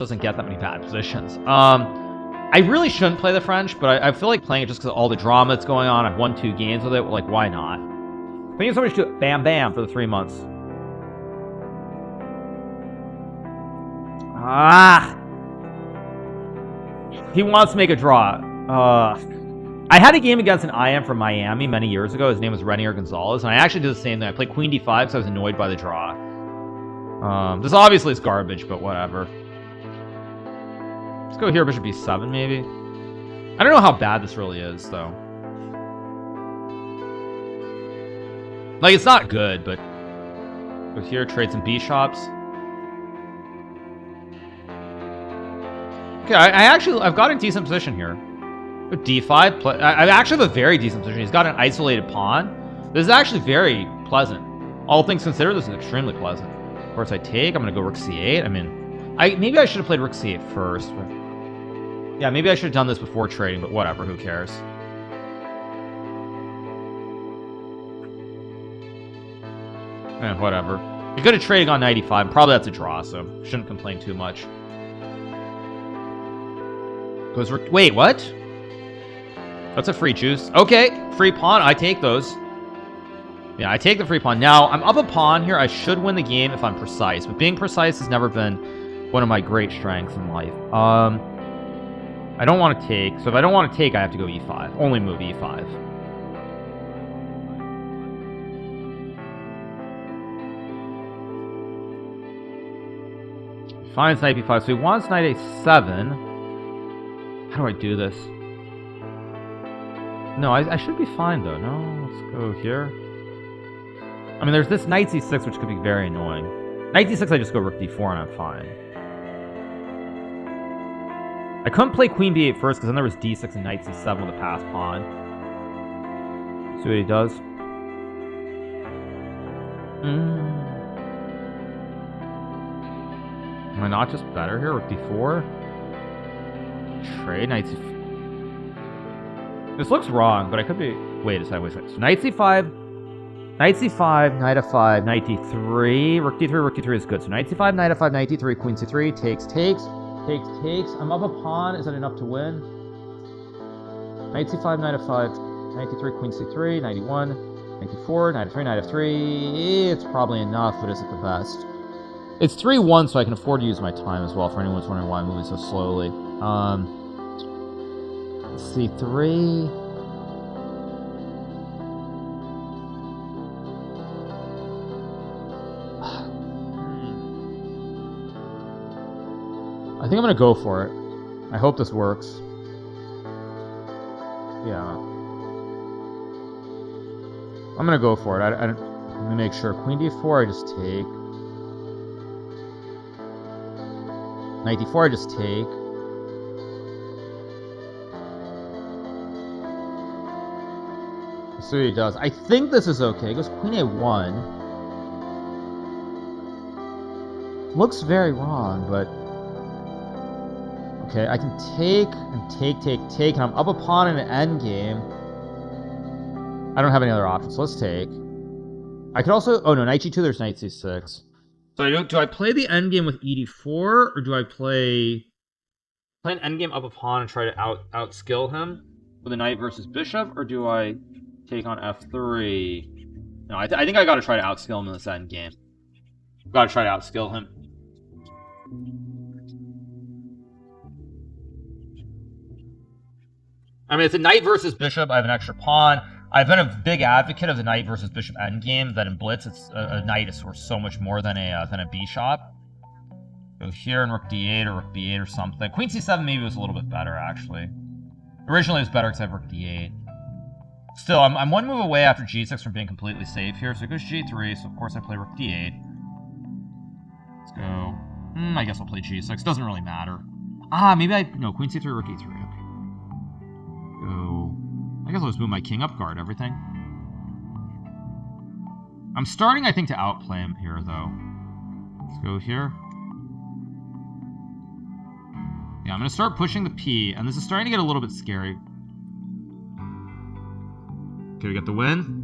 doesn't get that many bad positions. I really shouldn't play the French, but I feel like playing it just because of all the drama that's going on. I've won 2 games with it. Like, why not? Thank you so much to Bam Bam for the 3 months. Ah! He wants to make a draw. I had a game against an IM from Miami many years ago. His name was Renier Gonzalez, and I actually did the same thing. I played Queen D5 because I was annoyed by the draw. This obviously is garbage, but whatever. Let's go here, Bishop B7, maybe. I don't know how bad this really is, though. Like, it's not good, but... Go here, trade some B-shops. Okay, I've got a decent position here. D5, I actually have a very decent position. He's got an isolated pawn. This is actually very pleasant. All things considered, this is extremely pleasant. Of course, I take. I'm going to go Rook C8. I mean, maybe I should have played Rook C8 first. But... Yeah, maybe I should have done this before trading, but whatever, who cares? Whatever. You're good at trading on 95. Probably that's a draw, so shouldn't complain too much. Goes Rook... Wait, what? That's a free juice. Okay, free pawn. I take those. Yeah, I take the free pawn. Now, I'm up a pawn here. I should win the game if I'm precise. But being precise has never been one of my great strengths in life. I don't want to take. So if I don't want to take, I have to go E5. Only move E5. Finds knight B5. So he wants knight A7. How do I do this? No, I should be fine, though. No, let's go here. I mean, there's this knight C6, which could be very annoying. Knight D6, I just go Rook D4, and I'm fine. I couldn't play Queen B8 first, because then there was D6 and Knight C7 with a passed pawn. See what he does. Am I not just better here? Rook D4? Trade, Knight C5. This looks wrong, but I could be... Wait a second, wait a second. So Knight C5, Knight C5, Knight F5, Knight D3, Rook D3, Rook D3 is good. So Knight C5, Knight F5, Knight D3, Queen C3, takes, takes, takes, takes. I'm up a pawn. Is that enough to win? Knight C5, Knight F5, Knight D3, Queen C3, Knight E1, Knight D4, Knight F3, Knight F3. It's probably enough, but is it the best? It's 3-1, so I can afford to use my time as well, for anyone who's wondering why I'm moving so slowly. C3. I think I'm going to go for it. I hope this works. Yeah. I'm going to go for it. Let me make sure. Queen D4, I just take. Knight D4, I just take. Let's see what he does. I think this is okay. It goes Queen A1. Looks very wrong, but... Okay, I can take, and take, and I'm up a pawn in an endgame. I don't have any other options, so let's take. I could also... Oh no, Knight G2, there's Knight C6. So do I play the endgame with ED4, or do I play an endgame up a pawn and try to outskill him with a knight versus bishop, or do I take on F3? No, I think I gotta try to outskill him in this endgame. Gotta try to outskill him. I mean, it's a knight versus bishop. I have an extra pawn. I've been a big advocate of the knight versus bishop endgame. That in blitz, it's a knight is worth so much more than a bishop. Go here and Rook D8 or Rook B8 or something. Queen C7 maybe was a little bit better actually. Originally it was better because I have Rook D8. Still, I'm one move away after G6 from being completely safe here. So it goes G3. So of course I play Rook D8. Let's go. I guess I'll play G6. Doesn't really matter. Maybe no, Queen C3, Rook E3. Okay. Go. I guess I'll just move my king up, guard everything. I'm starting, I think, to outplay him here, though. Let's go here. Yeah, I'm going to start pushing the P, and this is starting to get a little bit scary. Okay, we got the win.